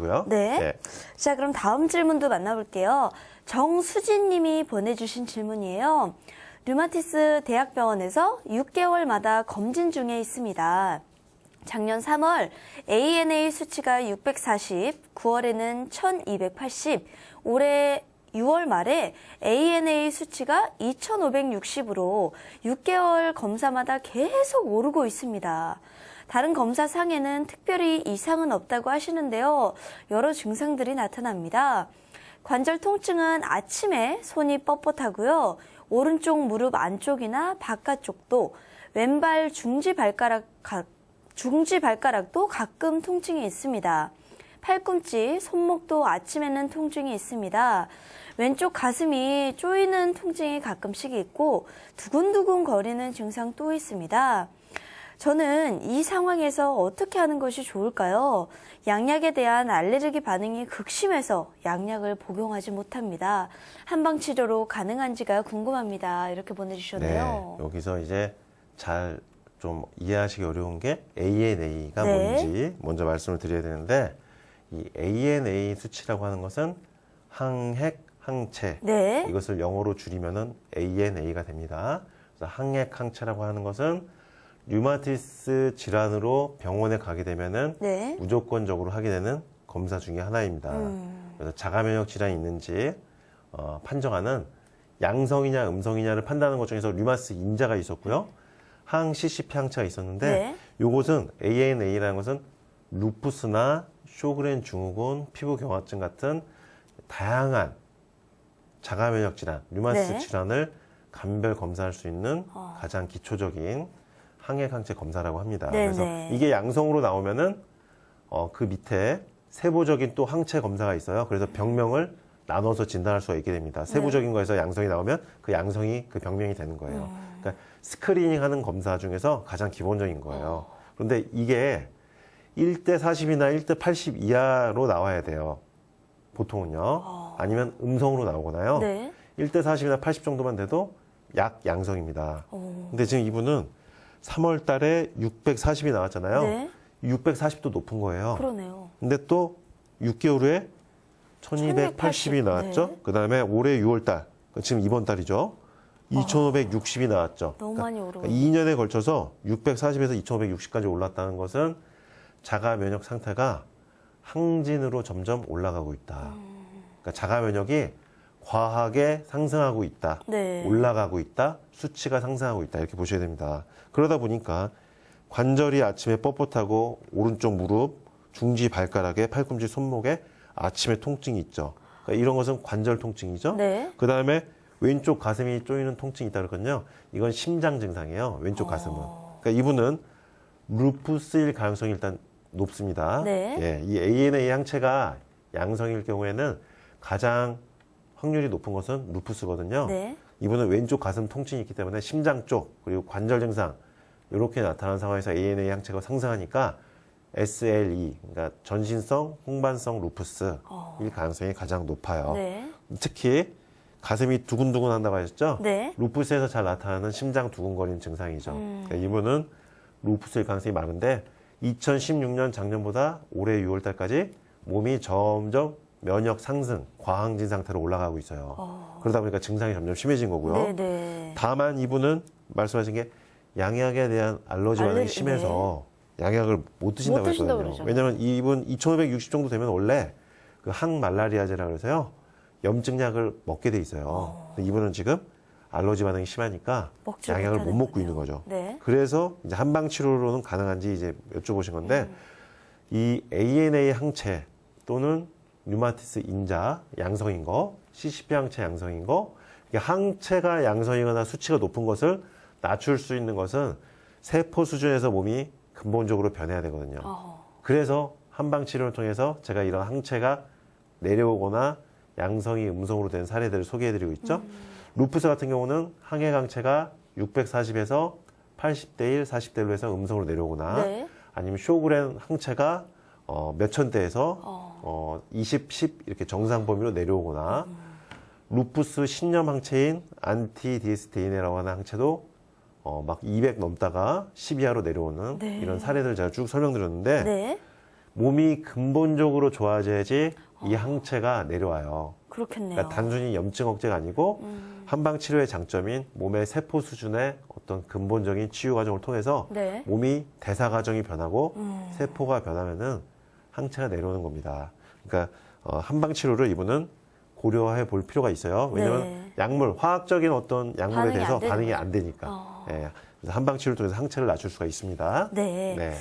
되고요. 네. 네. 자, 그럼 다음 질문도 만나볼게요. 정수진 님이 보내주신 질문이에요. 류마티스 대학병원에서 6개월마다 검진 중에 있습니다. 작년 3월 ANA 수치가 640, 9월에는 1280, 올해 6월 말에 ANA 수치가 2560으로 6개월 검사마다 계속 오르고 있습니다. 다른 검사상에는 특별히 이상은 없다고 하시는데요. 여러 증상들이 나타납니다. 관절 통증은 아침에 손이 뻣뻣하고요. 오른쪽 무릎 안쪽이나 바깥쪽도, 왼발 중지 발가락도 가끔 통증이 있습니다. 팔꿈치, 손목도 아침에는 통증이 있습니다. 왼쪽 가슴이 쪼이는 통증이 가끔씩 있고 두근두근 거리는 증상 또 있습니다. 저는 이 상황에서 어떻게 하는 것이 좋을까요? 양약에 대한 알레르기 반응이 극심해서 양약을 복용하지 못합니다. 한방치료로 가능한지가 궁금합니다. 이렇게 보내주셨네요. 네, 여기서 이제 잘 좀 이해하시기 어려운 게 ANA가 네. 뭔지 먼저 말씀을 드려야 되는데, 이 ANA 수치라고 하는 것은 항핵, 항체. 네. 이것을 영어로 줄이면은 ANA가 됩니다. 그래서 항핵, 항체라고 하는 것은 류마티스 질환으로 병원에 가게 되면은 네. 무조건적으로 하게 되는 검사 중에 하나입니다. 그래서 자가 면역 질환이 있는지 판정하는 양성이냐 음성이냐를 판단하는 것 중에서 류마티스 인자가 있었고요. 항 CCP 항체가 있었는데, 네. 요것은 ANA라는 것은 루푸스나 쇼그렌 증후군, 피부경화증 같은 다양한 자가 면역 질환, 류마티스 네. 질환을 감별 검사할 수 있는 가장 기초적인 항핵 항체 검사라고 합니다. 네, 그래서 네. 이게 양성으로 나오면은 그 밑에 세부적인 또 항체 검사가 있어요. 그래서 병명을 나눠서 진단할 수가 있게 됩니다. 세부적인 거에서 양성이 나오면 그 양성이 그 병명이 되는 거예요. 그러니까 스크리닝하는 검사 중에서 가장 기본적인 거예요. 그런데 이게 1대 40이나 1대 80 이하로 나와야 돼요. 보통은요. 아니면 음성으로 나오거나요. 네. 1대 40이나 80 정도만 돼도 약 양성입니다. 근데 지금 이분은 3월 달에 640이 나왔잖아요. 네. 640도 높은 거예요. 그러네요. 근데 또 6개월 후에 1280이 나왔죠. 네. 그 다음에 올해 6월 달, 지금 이번 달이죠. 2560이 나왔죠. 너무 많이 오르고 2년에 걸쳐서 640에서 2560까지 올랐다는 것은 자가 면역 상태가 항진으로 점점 올라가고 있다. 그러니까 자가 면역이 과하게 상승하고 있다. 네. 올라가고 있다. 수치가 상승하고 있다. 이렇게 보셔야 됩니다. 그러다 보니까 관절이 아침에 뻣뻣하고 오른쪽 무릎, 중지 발가락에 팔꿈치 손목에 아침에 통증이 있죠. 그러니까 이런 것은 관절 통증이죠. 네. 그 다음에 왼쪽 가슴이 쪼이는 통증이 있다 그러거든요. 이건 심장 증상이에요. 왼쪽 가슴은. 그러니까 이분은 루푸스일 가능성이 일단 높습니다. 네. 예, 이 ANA 항체가 양성일 경우에는 가장 확률이 높은 것은 루푸스거든요. 네. 이분은 왼쪽 가슴 통증이 있기 때문에 심장 쪽 그리고 관절 증상 이렇게 나타나는 상황에서 ANA 항체가 상승하니까 SLE, 그러니까 전신성 홍반성 루푸스일 가능성이 가장 높아요. 네. 특히 가슴이 두근두근 한다고 하셨죠? 네. 루푸스에서 잘 나타나는 심장 두근거리는 증상이죠. 그러니까 이분은 루푸스일 가능성이 많은데 2016년 작년보다 올해 6월 달까지 몸이 점점 면역 상승, 과항진 상태로 올라가고 있어요. 그러다 보니까 증상이 점점 심해진 거고요. 네, 네. 다만 이분은 말씀하신 게 양약에 대한 알러지 반응이 심해서 양약을 못 드신다고 드신다고 했거든요. 그러죠. 왜냐하면 이분 2560 정도 되면 원래 그 항말라리아제라고 해서요. 염증약을 먹게 돼 있어요. 근데 이분은 지금 알러지 반응이 심하니까 먹지 양약을 못 못하는 먹고 거네요. 있는 거죠. 네. 그래서 이제 한방 치료로는 가능한지 이제 여쭤보신 건데 이 ANA 항체 또는 류마티스 인자 양성인 거, CCP 항체 양성인 거, 이게 항체가 양성이거나 수치가 높은 것을 낮출 수 있는 것은 세포 수준에서 몸이 근본적으로 변해야 되거든요. 그래서 한방 치료를 통해서 제가 이런 항체가 내려오거나 양성이 음성으로 된 사례들을 소개해드리고 있죠. 루푸스 같은 경우는 항핵 항체가 640에서 80대 1, 40대 1로 해서 음성으로 내려오거나 네. 아니면 쇼그렌 항체가 몇천 대에서 20, 10 이렇게 정상 범위로 내려오거나 루푸스 신염 항체인 안티디에스테이네라고 하는 항체도 막 200 넘다가 10 이하로 내려오는 네. 이런 사례들을 제가 쭉 설명드렸는데 네. 몸이 근본적으로 좋아져야지 이 항체가 내려와요. 그렇겠네요. 그러니까 단순히 염증 억제가 아니고 한방 치료의 장점인 몸의 세포 수준의 어떤 근본적인 치유 과정을 통해서 네. 몸이 대사 과정이 변하고 세포가 변하면은 항체가 내려오는 겁니다. 그러니까 한방 치료를 이분은 고려해 볼 필요가 있어요. 왜냐하면 네. 약물, 화학적인 어떤 약물에 반응이 대해서 안 되는 반응이 거예요. 안 되니까. 예. 그래서 한방 치료를 통해서 항체를 낮출 수가 있습니다. 네. 네.